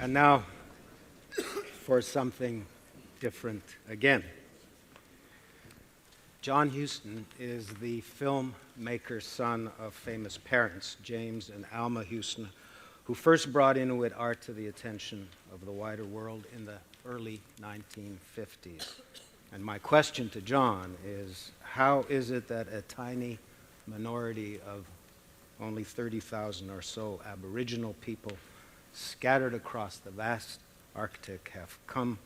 And now for something different again. John Huston is the filmmaker's son of famous parents, James and Alma Huston, who first brought Inuit art to the attention of the wider world in the early 1950s. And my question to John is, how is it that a tiny minority of only 30,000 or so Aboriginal people scattered across the vast Arctic have come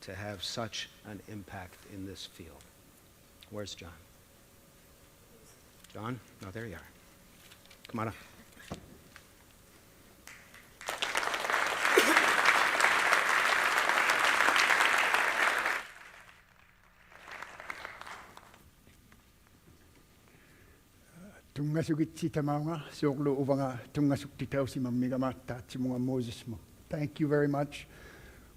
to have such an impact in this field? Where's John? John? Oh, there you are. Come on up. Thank you very much.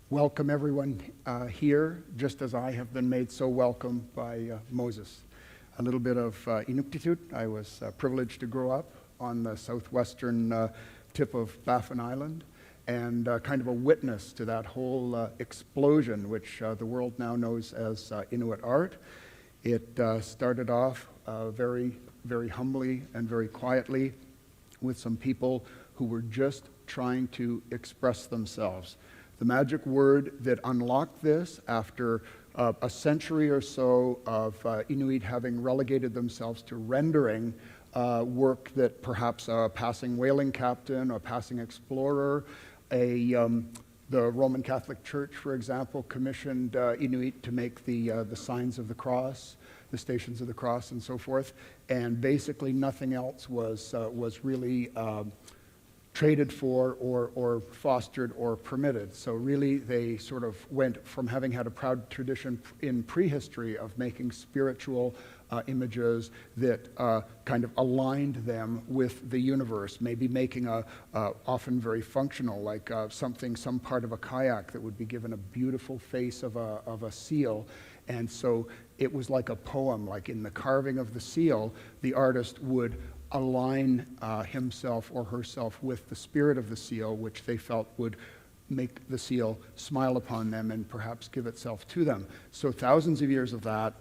Welcome everyone here, just as I have been made so welcome by Moses. A little bit of Inuktitut. I was privileged to grow up on the southwestern tip of Baffin Island, and kind of a witness to that whole explosion, which the world now knows as Inuit art. It started off very humbly and very quietly with some people who were just trying to express themselves. The magic word that unlocked this, after a century or so of Inuit having relegated themselves to rendering work that perhaps a passing whaling captain or passing explorer, the Roman Catholic Church, for example, commissioned Inuit to make the signs of the cross, the Stations of the Cross, and so forth, and basically nothing else was really traded for or fostered or permitted. So really they sort of went from having had a proud tradition in prehistory of making spiritual images that kind of aligned them with the universe, maybe making a often very functional, like some part of a kayak that would be given a beautiful face of a seal. And so it was like a poem, like in the carving of the seal, the artist would align himself or herself with the spirit of the seal, which they felt would make the seal smile upon them and perhaps give itself to them. So thousands of years of that,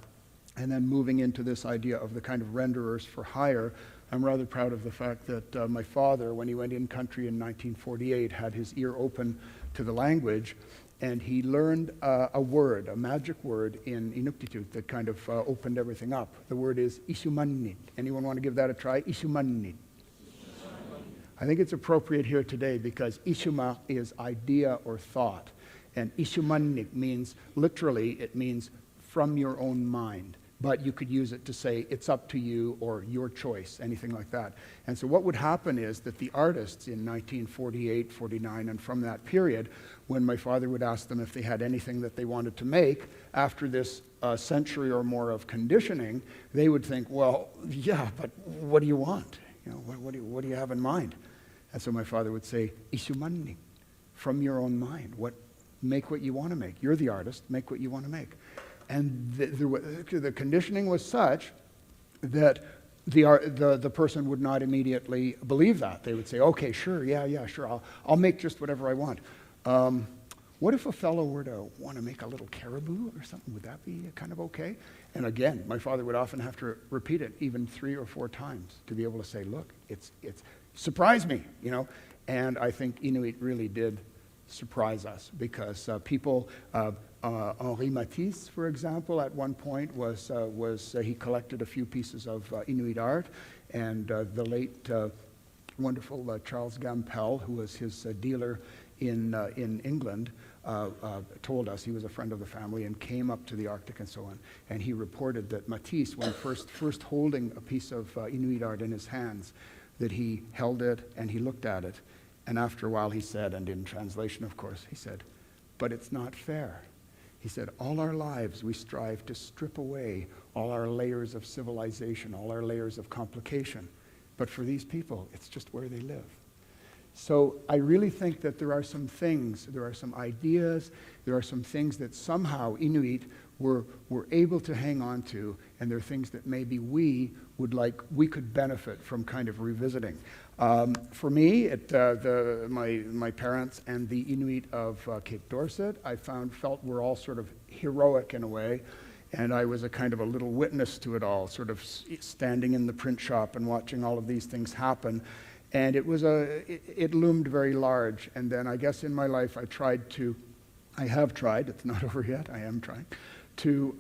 and then moving into this idea of the kind of renderers for hire. I'm rather proud of the fact that my father, when he went in country in 1948, had his ear open to the language, and he learned a word, a magic word in Inuktitut that kind of opened everything up. The word is isumannit. Anyone want to give that a try? Isumannit. I think it's appropriate here today because isuma is idea or thought, and isumannit means, literally, it means from your own mind. But you could use it to say, it's up to you, or your choice, anything like that. And so what would happen is that the artists in 1948, 49, and from that period, when my father would ask them if they had anything that they wanted to make, after this century or more of conditioning, they would think, well, yeah, but what do you want? You know, what do you have in mind? And so my father would say, isumanni, from your own mind. Make what you want to make. You're the artist, make what you want to make. And the conditioning was such that the person would not immediately believe that. They would say, okay, sure, yeah, sure, I'll make just whatever I want. What if a fellow were to want to make a little caribou or something? Would that be kind of okay? And again, my father would often have to repeat it even 3 or 4 times to be able to say, look, it's surprise me, you know. And I think Inuit really did surprise us because people, Henri Matisse, for example, at one point he collected a few pieces of Inuit art, and the late wonderful Charles Gampel, who was his dealer in England, told us, he was a friend of the family and came up to the Arctic and so on, and he reported that Matisse, when first holding a piece of Inuit art in his hands, that he held it and he looked at it, and after a while he said, and in translation of course, he said, but it's not fair. He said, all our lives we strive to strip away all our layers of civilization, all our layers of complication. But for these people, it's just where they live. So I really think that there are some things, there are some ideas, there are some things that somehow Inuit were able to hang on to, and there are things that maybe we could benefit from kind of revisiting. For me, my parents and the Inuit of Cape Dorset, I felt were all sort of heroic in a way, and I was a kind of a little witness to it all, sort of standing in the print shop and watching all of these things happen. And it loomed very large. And then I guess in my life I have tried, it's not over yet, I am trying, to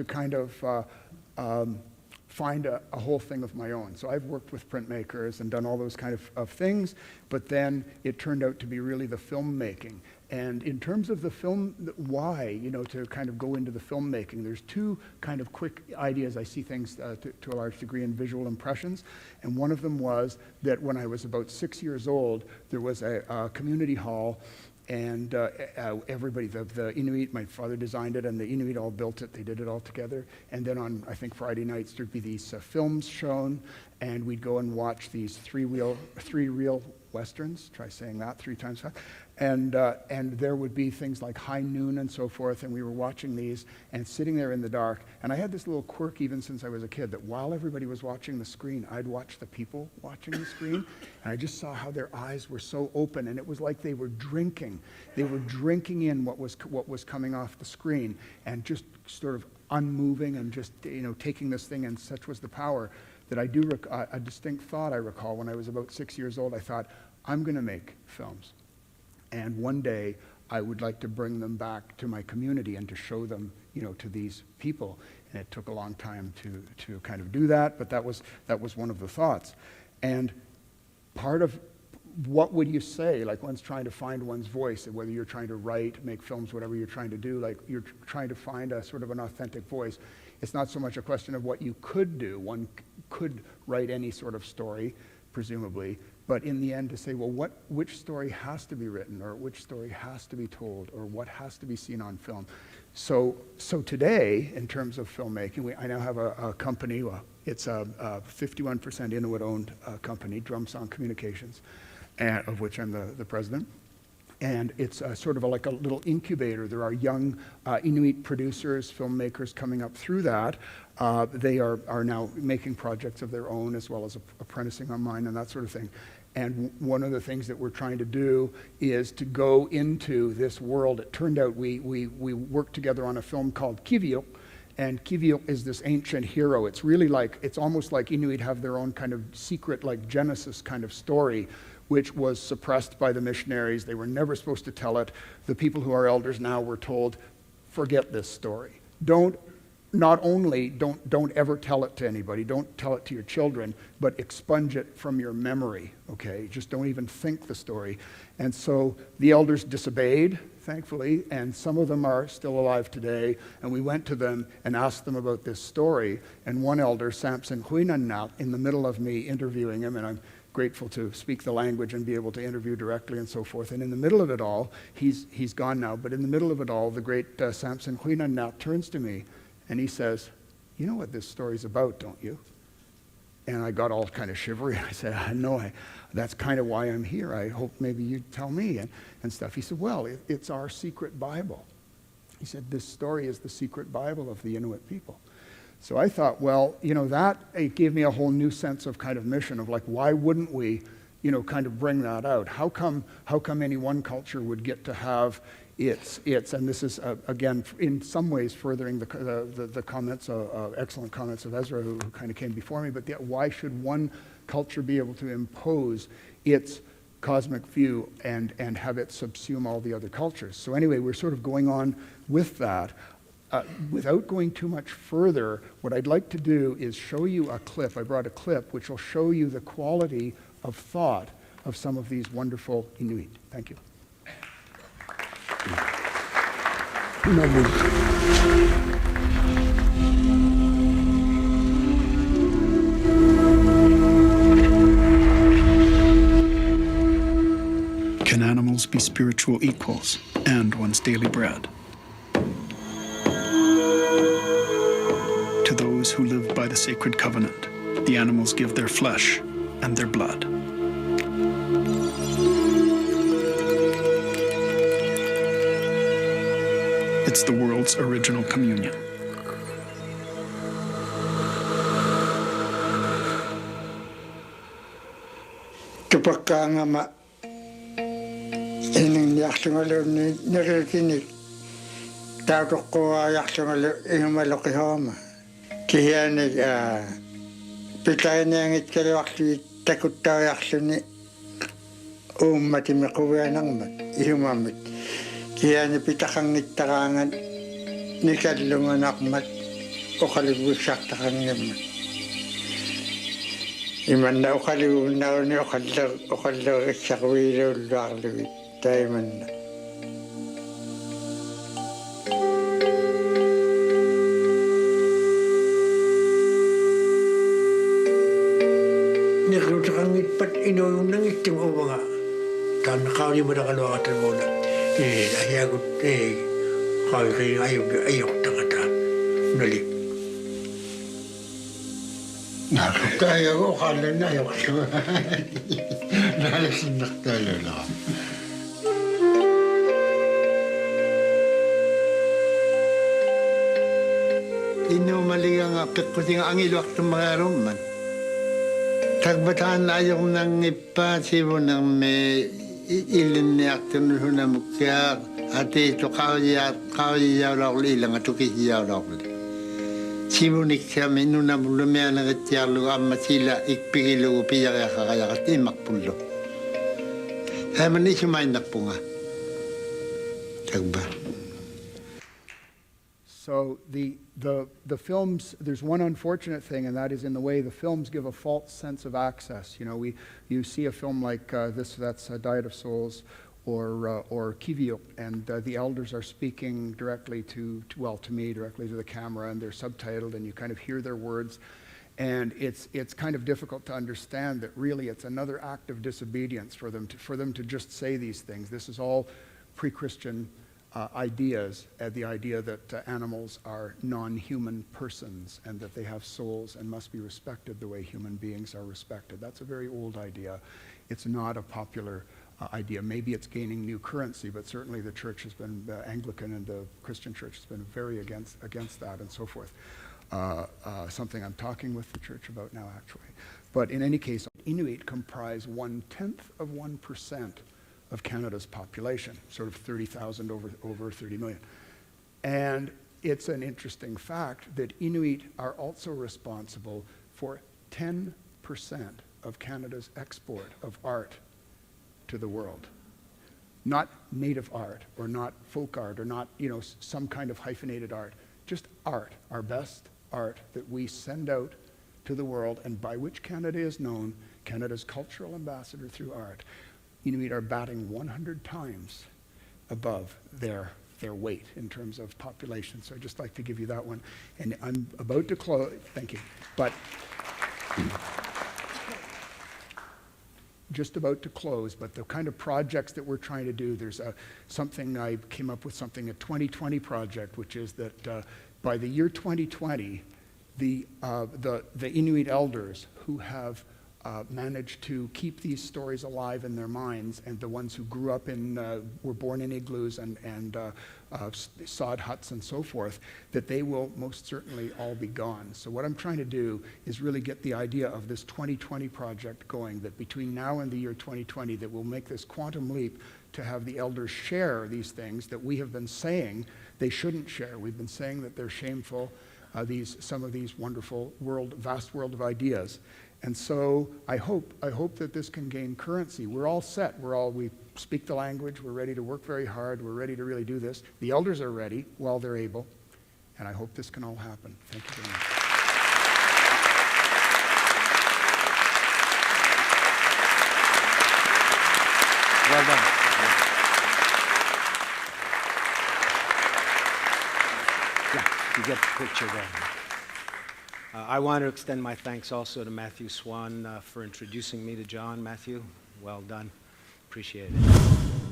kind of find a whole thing of my own. So I've worked with printmakers and done all those kind of things, but then it turned out to be really the filmmaking. And in terms of the film, why, to kind of go into the filmmaking, there's two kind of quick ideas. I see things to a large degree in visual impressions. And one of them was that when I was about 6 years old, there was a community hall, and everybody, the Inuit, my father designed it, and the Inuit all built it. They did it all together. And then on, I think, Friday nights, there'd be these films shown, and we'd go and watch these three reel westerns. Try saying that 3 times fast. And there would be things like High Noon and so forth, and we were watching these and sitting there in the dark. And I had this little quirk even since I was a kid, that while everybody was watching the screen, I'd watch the people watching the screen, and I just saw how their eyes were so open, and it was like they were drinking. They were drinking in what was coming off the screen, and just sort of unmoving and just taking this thing, and such was the power that I do a distinct thought I recall when I was about 6 years old. I thought, I'm going to make films. And one day, I would like to bring them back to my community and to show them, to these people. And it took a long time to kind of do that, but that was one of the thoughts. And part of what would you say, like one's trying to find one's voice, whether you're trying to write, make films, whatever you're trying to do, like you're trying to find a sort of an authentic voice. It's not so much a question of what you could do. One could write any sort of story, presumably, but in the end to say, well, which story has to be written, or which story has to be told, or what has to be seen on film. So today, in terms of filmmaking, I now have a company. Well, it's a 51% Inuit-owned company, Drum Song Communications, of which I'm the president. And it's sort of like a little incubator. There are young Inuit producers, filmmakers coming up through that. They are now making projects of their own, as well as apprenticing on mine and that sort of thing. And one of the things that we're trying to do is to go into this world. It turned out we worked together on a film called Kivio, and Kivio is this ancient hero. It's really it's almost like Inuit have their own kind of secret, like Genesis kind of story, which was suppressed by the missionaries. They were never supposed to tell it. The people who are elders now were told, forget this story. Not only don't ever tell it to anybody, don't tell it to your children, but expunge it from your memory, okay? Just don't even think the story. And so the elders disobeyed, thankfully, and some of them are still alive today, and we went to them and asked them about this story, and one elder, Samson Huinanat, in the middle of me interviewing him, and I'm grateful to speak the language and be able to interview directly and so forth. And in the middle of it all, he's gone now, but in the middle of it all, the great Samson Huinanat turns to me and he says, you know what this story's about, don't you? And I got all kind of shivery. I said, I know, that's kind of why I'm here. I hope maybe you'd tell me and stuff. He said, well, it's our secret Bible. He said, this story is the secret Bible of the Inuit people. So I thought, well, it gave me a whole new sense of kind of mission of like, why wouldn't we, kind of bring that out? How come any one culture would get to have its, and this is, again, in some ways furthering the comments, excellent comments of Ezra, who kind of came before me, but why should one culture be able to impose its cosmic view and have it subsume all the other cultures? So anyway, we're sort of going on with that. Without going too much further, what I'd like to do is show you a clip. I brought a clip which will show you the quality of thought of some of these wonderful Inuit. Thank you. Can animals be spiritual equals and one's daily bread? To those who live by the sacred covenant, the animals give their flesh and their blood. It's the world's original communion. Ipagkaangama ining yaxlungalu niritinik tautokkoa yaxlungalu inumaloqihoma kihianik pitayaniangit kaluaqluit takuttaujarluni uummatimiquvianarmat ihumamit kihiani pitaqangittaraangat nikallunganarmat oqaliguissartaqanngimmat imanna oqaliguunnauni oqallerissarviiluulluarlugit taimanna Nirutaqangitpat inuunnangittim uvanga taanna qaunimunaqaluaqatan muuna ahiagut qauriin ayuqtaqata nali Nakatayago oqallana ayuqsuga nalasinnertaalula Inumalianga piqqutinga angiluaqtummaarumman Tagbatan ayok nang ipasibunang ilinniaqtun hunamukya ati ito kawiyaw ilang at ukiyaw sibunik siya minunamulumya ng itiarlo amma sila ikpigilo upiyaya kakayakat imakpulo ay manisumay nakpunga tagba. So the films, there's one unfortunate thing, and that is in the way the films give a false sense of access. You know, you see a film like that's Diet of Souls or Kivio, and the elders are speaking directly to me, directly to the camera, and they're subtitled, and you kind of hear their words. And it's kind of difficult to understand that really it's another act of disobedience for them to just say these things. This is all pre-Christian ideas, the idea that animals are non-human persons and that they have souls and must be respected the way human beings are respected. That's a very old idea. It's not a popular idea. Maybe it's gaining new currency, but certainly the church has been, the Anglican and the Christian church has been very against that and so forth. Something I'm talking with the church about now, actually. But in any case, Inuit comprise 0.1% of Canada's population, sort of 30,000 over 30 million. And it's an interesting fact that Inuit are also responsible for 10% of Canada's export of art to the world. Not native art or not folk art or not, some kind of hyphenated art, just art, our best art that we send out to the world and by which Canada is known, Canada's cultural ambassador through art. Inuit are batting 100 times above their weight in terms of population. So I'd just like to give you that one. And I'm about to close, thank you, but just about to close, but the kind of projects that we're trying to do, there's something, I came up with something, a 2020 project, which is that by the year 2020, the Inuit elders who have managed to keep these stories alive in their minds, and the ones who grew up were born in igloos and sod huts and so forth, that they will most certainly all be gone. So what I'm trying to do is really get the idea of this 2020 project going, that between now and the year 2020, that we'll make this quantum leap to have the elders share these things that we have been saying they shouldn't share. We've been saying that they're shameful, some of these wonderful vast world of ideas. And so I hope that this can gain currency. We're all set. We speak the language. We're ready to work very hard. We're ready to really do this. The elders are ready while they're able. And I hope this can all happen. Thank you very much. Well done. Yeah, you get the picture there. I want to extend my thanks also to Matthew Swan for introducing me to John. Matthew, well done. Appreciate it.